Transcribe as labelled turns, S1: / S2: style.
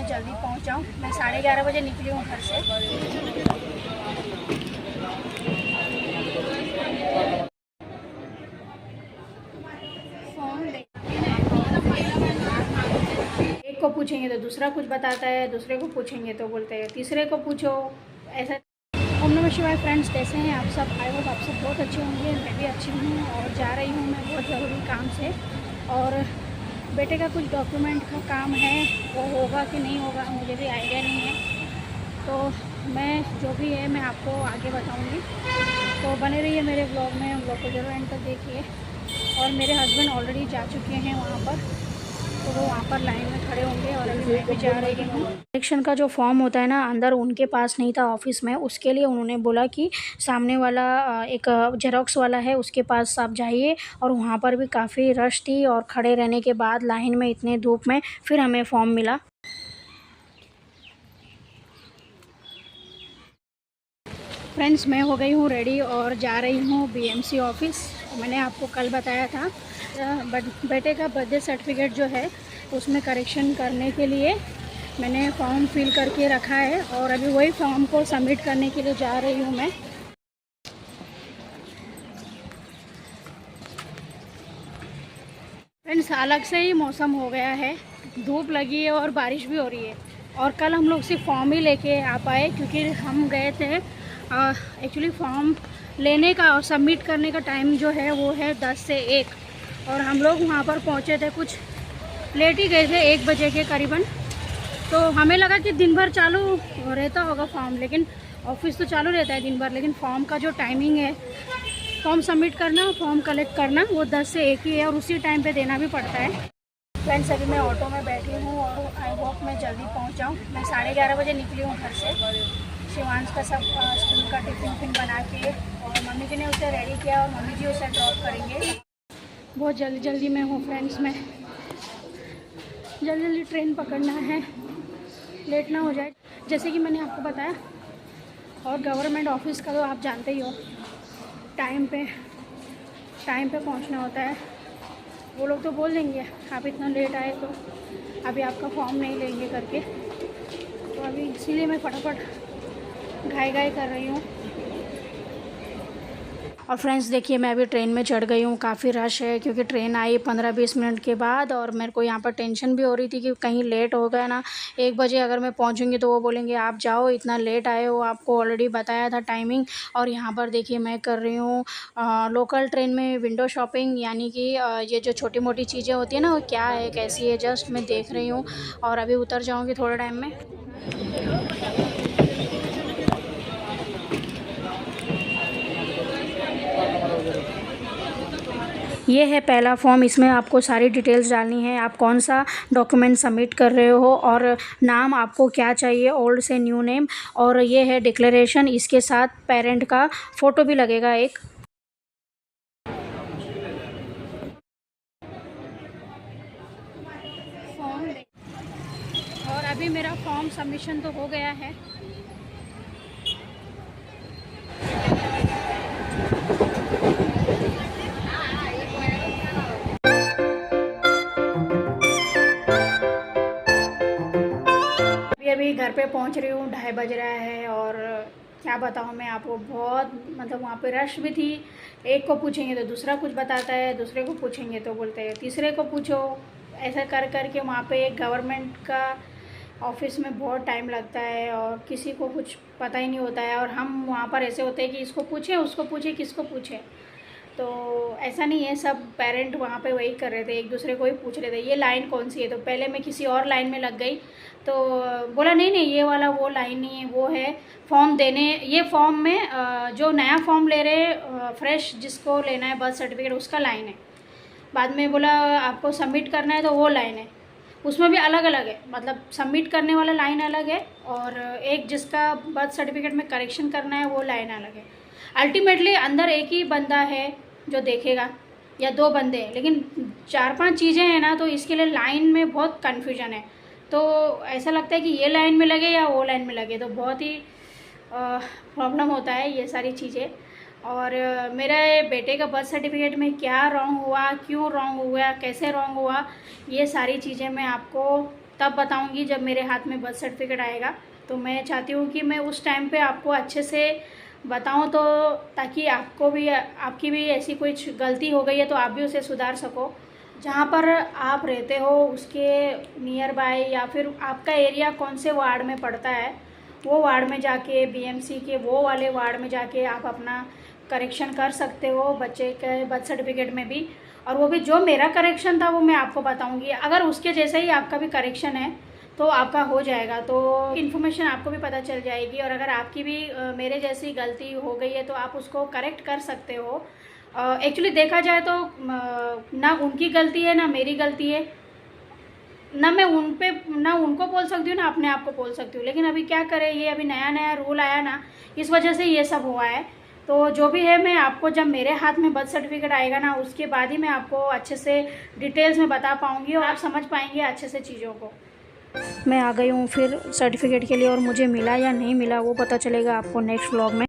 S1: मैं जल्दी पहुंच जाऊँ। मैं 11:30 बजे निकली हूँ घर से। एक को पूछेंगे तो दूसरा कुछ बताता है, दूसरे को पूछेंगे तो बोलते हैं तीसरे को पूछो, ऐसा। ओम नमः शिवाय फ्रेंड्स, कैसे हैं आप सब? आई होप आप सब बहुत अच्छे होंगे। मैं भी अच्छी हूँ और जा रही हूँ मैं बहुत ज़रूरी काम से। और बेटे का कुछ डॉक्यूमेंट का काम है, वो होगा कि नहीं होगा मुझे भी आइडिया नहीं है। तो मैं जो भी है मैं आपको आगे बताऊँगी, तो बने रहिए मेरे ब्लॉग में। ब्लॉग को जरूर एंड तक देखिए। और मेरे हस्बैंड ऑलरेडी जा चुके हैं वहाँ पर, तो वो वहाँ पर लाइन में खड़े होंगे और अभी मैं भी जा रही हूँ। इलेक्शन का जो फॉर्म होता है ना, अंदर उनके पास नहीं था ऑफिस में। उसके लिए उन्होंने बोला कि सामने वाला एक जेरोक्स वाला है, उसके पास आप जाइए। और वहाँ पर भी काफ़ी रश थी और खड़े रहने के बाद लाइन में इतने धूप में फिर हमें फॉर्म मिला। फ्रेंड्स, मैं हो गई हूँ रेडी और जा रही हूँ बीएमसी ऑफिस। मैंने आपको कल बताया था बेटे का बर्थडे सर्टिफिकेट जो है उसमें करेक्शन करने के लिए मैंने फॉर्म फिल करके रखा है और अभी वही फॉर्म को सबमिट करने के लिए जा रही हूँ मैं। फ्रेंड्स, अलग से ही मौसम हो गया है, धूप लगी है और बारिश भी हो रही है। और कल हम लोग सिर्फ फॉर्म ही लेके आ पाए क्योंकि हम गए थे एक्चुअली फॉर्म लेने का और सबमिट करने का टाइम जो है वो है 10 से 1, और हम लोग वहाँ पर पहुँचे थे कुछ लेट ही गए थे, 1 बजे के करीबन। तो हमें लगा कि दिन भर चालू रहता होगा फॉर्म, लेकिन ऑफिस तो चालू रहता है दिन भर, लेकिन फॉर्म का जो टाइमिंग है फॉर्म सबमिट करना, फॉर्म कलेक्ट करना, वो 10 से 1 ही है और उसी टाइम पे देना भी पड़ता है। फ्रेंड्स, अभी मैं ऑटो में बैठी हूँ और आई होप मैं जल्दी पहुँच जाऊँ। मैं 11:30 बजे निकली हूँ घर से। शिवांश का सब स्कूल का टिफिन बना के, और मम्मी जी ने उसे रेडी किया और मम्मी जी उसे ड्रॉप करेंगे। बहुत जल्दी में हूँ फ्रेंड्स, मैं जल्दी ट्रेन पकड़ना है, लेट ना हो जाए जैसे कि मैंने आपको बताया। और गवर्नमेंट ऑफिस का तो आप जानते ही हो, टाइम पे पहुंचना होता है। वो लोग तो बोल देंगे आप इतना लेट आए तो अभी आपका फॉर्म नहीं लेंगे करके, तो अभी इसीलिए मैं फटाफट घाई कर रही हूँ। और फ्रेंड्स देखिए, मैं अभी ट्रेन में चढ़ गई हूँ। काफ़ी रश है क्योंकि ट्रेन आई 15-20 मिनट के बाद, और मेरे को यहाँ पर टेंशन भी हो रही थी कि कहीं लेट हो गया ना। 1 बजे अगर मैं पहुँचूँगी तो वो बोलेंगे आप जाओ, इतना लेट आए हो, आपको ऑलरेडी बताया था टाइमिंग। और यहाँ पर देखिए मैं कर रही हूँ लोकल ट्रेन में विंडो शॉपिंग, यानी कि ये जो छोटी मोटी चीज़ें होती है ना, वो क्या है कैसी है जस्ट मैं देख रही हूँ। और अभी उतर जाऊँगी थोड़े टाइम में। ये है पहला फॉर्म, इसमें आपको सारी डिटेल्स डालनी है, आप कौन सा डॉक्यूमेंट सबमिट कर रहे हो और नाम आपको क्या चाहिए, ओल्ड से न्यू नेम। और ये है डिक्लेरेशन, इसके साथ पेरेंट का फ़ोटो भी लगेगा एक। फॉर्म और अभी मेरा फॉर्म सबमिशन तो हो गया है। अभी घर पे पहुंच रही हूँ, 2:30 बज रहा है। और क्या बताऊँ मैं आपको, बहुत मतलब वहाँ पे रश भी थी। एक को पूछेंगे तो दूसरा कुछ बताता है, दूसरे को पूछेंगे तो बोलते हैं तीसरे को पूछो, ऐसा कर के वहाँ पे एक गवर्नमेंट का ऑफिस में बहुत टाइम लगता है और किसी को कुछ पता ही नहीं होता है। और हम वहाँ पर ऐसे होते हैं कि इसको पूछे, उसको पूछे, किसको पूछे। तो ऐसा नहीं है, सब पेरेंट वहाँ पे वही कर रहे थे, एक दूसरे को ही पूछ रहे थे ये लाइन कौन सी है। तो पहले मैं किसी और लाइन में लग गई, तो बोला नहीं ये वाला वो लाइन नहीं है, वो है फॉर्म देने। ये फॉर्म में जो नया फॉर्म ले रहे फ्रेश जिसको लेना है बर्थ सर्टिफिकेट, उसका लाइन है। बाद में बोला आपको सबमिट करना है तो वो लाइन है, उसमें भी अलग अलग है, मतलब सबमिट करने वाला लाइन अलग है और एक जिसका बर्थ सर्टिफिकेट में करेक्शन करना है वो लाइन अलग है। अल्टीमेटली अंदर एक ही बंदा है जो देखेगा या 2 बंदे हैं, लेकिन 4-5 चीज़ें हैं ना, तो इसके लिए लाइन में बहुत कन्फ्यूजन है। तो ऐसा लगता है कि ये लाइन में लगे या वो लाइन में लगे, तो बहुत ही प्रॉब्लम होता है ये सारी चीज़ें। और मेरे बेटे का बर्थ सर्टिफिकेट में क्या रॉन्ग हुआ, क्यों रॉन्ग हुआ, कैसे रॉन्ग हुआ, ये सारी चीज़ें मैं आपको तब बताऊंगी जब मेरे हाथ में बर्थ सर्टिफिकेट आएगा। तो मैं चाहती हूँ कि मैं उस टाइम पे आपको अच्छे से बताऊँ, तो ताकि आपको भी, आपकी भी ऐसी कोई गलती हो गई है तो आप भी उसे सुधार सको। जहाँ पर आप रहते हो उसके नियर बाय या फिर आपका एरिया कौन से वार्ड में पड़ता है, वो वार्ड में जाके, बीएमसी के वो वाले वार्ड में जाके आप अपना करेक्शन कर सकते हो बच्चे के बर्थ सर्टिफिकेट में भी। और वो भी जो मेरा करेक्शन था वो मैं आपको बताऊंगी। अगर उसके जैसे ही आपका भी करेक्शन है तो आपका हो जाएगा, तो इन्फॉर्मेशन आपको भी पता चल जाएगी। और अगर आपकी भी मेरे जैसी गलती हो गई है तो आप उसको करेक्ट कर सकते हो। एक्चुअली देखा जाए तो ना उनकी गलती है ना मेरी गलती है, ना मैं ना उनको बोल सकती हूँ ना अपने आप को बोल सकती हूँ। लेकिन अभी क्या करें, ये अभी नया नया रूल आया ना, इस वजह से ये सब हुआ है। तो जो भी है मैं आपको जब मेरे हाथ में बर्थ सर्टिफिकेट आएगा ना, उसके बाद ही मैं आपको अच्छे से डिटेल्स में बता पाऊँगी और आप समझ पाएंगे अच्छे से चीज़ों को। मैं आ गई हूँ फिर सर्टिफिकेट के लिए, और मुझे मिला या नहीं मिला वो पता चलेगा आपको नेक्स्ट व्लॉग में।